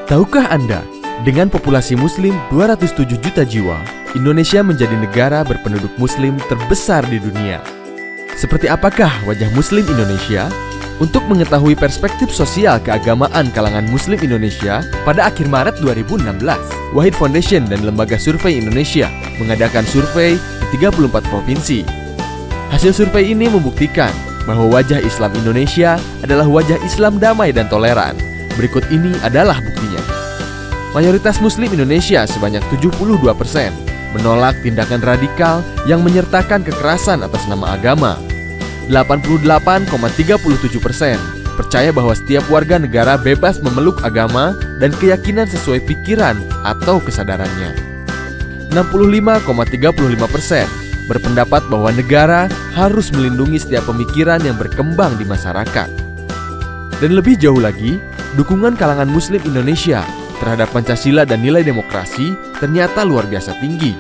Tahukah Anda, dengan populasi Muslim 207 juta jiwa, Indonesia menjadi negara berpenduduk Muslim terbesar di dunia. Seperti apakah wajah Muslim Indonesia? Untuk mengetahui perspektif sosial keagamaan kalangan Muslim Indonesia pada akhir Maret 2016, Wahid Foundation dan Lembaga Survei Indonesia mengadakan survei di 34 provinsi. Hasil survei ini membuktikan bahwa wajah Islam Indonesia adalah wajah Islam damai dan toleran. Berikut ini adalah buktinya. Mayoritas Muslim Indonesia sebanyak 72% menolak tindakan radikal yang menyertakan kekerasan atas nama agama. 88,37% percaya bahwa setiap warga negara bebas memeluk agama dan keyakinan sesuai pikiran atau kesadarannya. 65,35% berpendapat bahwa negara harus melindungi setiap pemikiran yang berkembang di masyarakat. Dan lebih jauh lagi, dukungan kalangan Muslim Indonesia terhadap Pancasila dan nilai demokrasi ternyata luar biasa tinggi.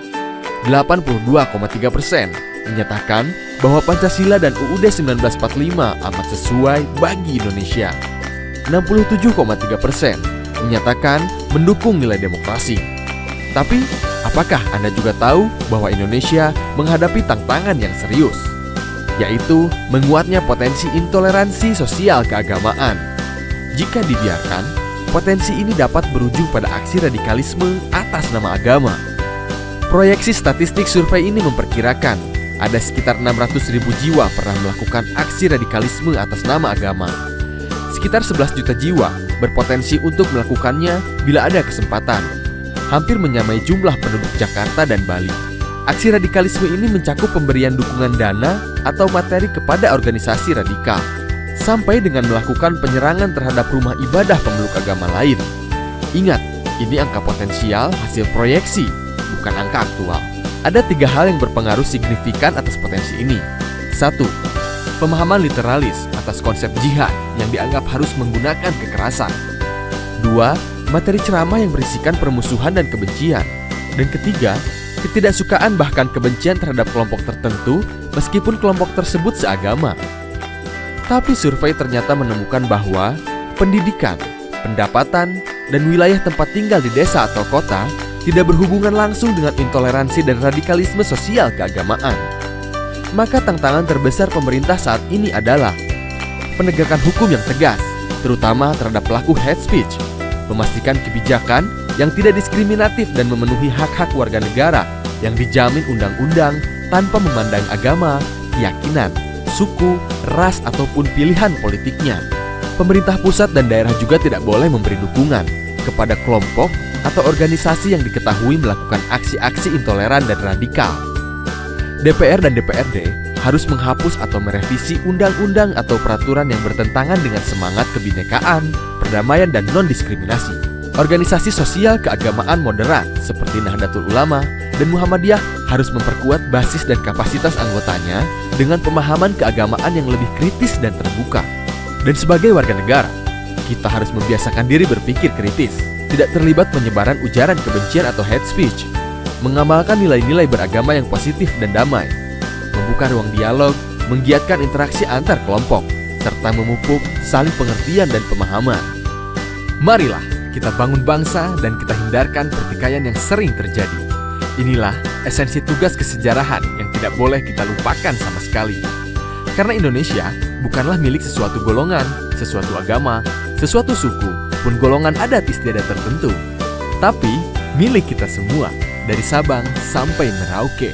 82,3% menyatakan bahwa Pancasila dan UUD 1945 amat sesuai bagi Indonesia. 67,3% menyatakan mendukung nilai demokrasi. Tapi, apakah Anda juga tahu bahwa Indonesia menghadapi tantangan yang serius, yaitu menguatnya potensi intoleransi sosial keagamaan? Jika dibiarkan, potensi ini dapat berujung pada aksi radikalisme atas nama agama. Proyeksi statistik survei ini memperkirakan ada sekitar 600.000 jiwa pernah melakukan aksi radikalisme atas nama agama. Sekitar 11 juta jiwa berpotensi untuk melakukannya bila ada kesempatan. Hampir menyamai jumlah penduduk Jakarta dan Bali. Aksi radikalisme ini mencakup pemberian dukungan dana atau materi kepada organisasi radikal, sampai dengan melakukan penyerangan terhadap rumah ibadah pemeluk agama lain. Ingat, ini angka potensial hasil proyeksi, bukan angka aktual. Ada 3 hal yang berpengaruh signifikan atas potensi ini. 1. Pemahaman literalis atas konsep jihad yang dianggap harus menggunakan kekerasan. 2. Materi ceramah yang berisikan permusuhan dan kebencian. Dan ketiga, ketidaksukaan bahkan kebencian terhadap kelompok tertentu meskipun kelompok tersebut seagama. Tapi survei ternyata menemukan bahwa pendidikan, pendapatan, dan wilayah tempat tinggal di desa atau kota tidak berhubungan langsung dengan intoleransi dan radikalisme sosial keagamaan. Maka tantangan terbesar pemerintah saat ini adalah penegakan hukum yang tegas, terutama terhadap pelaku hate speech, memastikan kebijakan yang tidak diskriminatif dan memenuhi hak-hak warga negara yang dijamin undang-undang tanpa memandang agama, keyakinan, suku, ras, ataupun pilihan politiknya. Pemerintah pusat dan daerah juga tidak boleh memberi dukungan kepada kelompok atau organisasi yang diketahui melakukan aksi-aksi intoleran dan radikal. DPR dan DPRD harus menghapus atau merevisi undang-undang atau peraturan yang bertentangan dengan semangat kebinekaan, perdamaian, dan non-diskriminasi. Organisasi sosial keagamaan moderat seperti Nahdlatul Ulama dan Muhammadiyah harus memperkuat basis dan kapasitas anggotanya dengan pemahaman keagamaan yang lebih kritis dan terbuka. Dan sebagai warga negara, kita harus membiasakan diri berpikir kritis, tidak terlibat penyebaran ujaran kebencian atau hate speech, mengamalkan nilai-nilai beragama yang positif dan damai, membuka ruang dialog, menggiatkan interaksi antar kelompok, serta memupuk saling pengertian dan pemahaman. Marilah kita bangun bangsa dan kita hindarkan pertikaian yang sering terjadi. Inilah esensi tugas kesejarahan yang tidak boleh kita lupakan sama sekali. Karena Indonesia bukanlah milik sesuatu golongan, sesuatu agama, sesuatu suku, pun golongan adat istiadat tertentu, tapi milik kita semua dari Sabang sampai Merauke.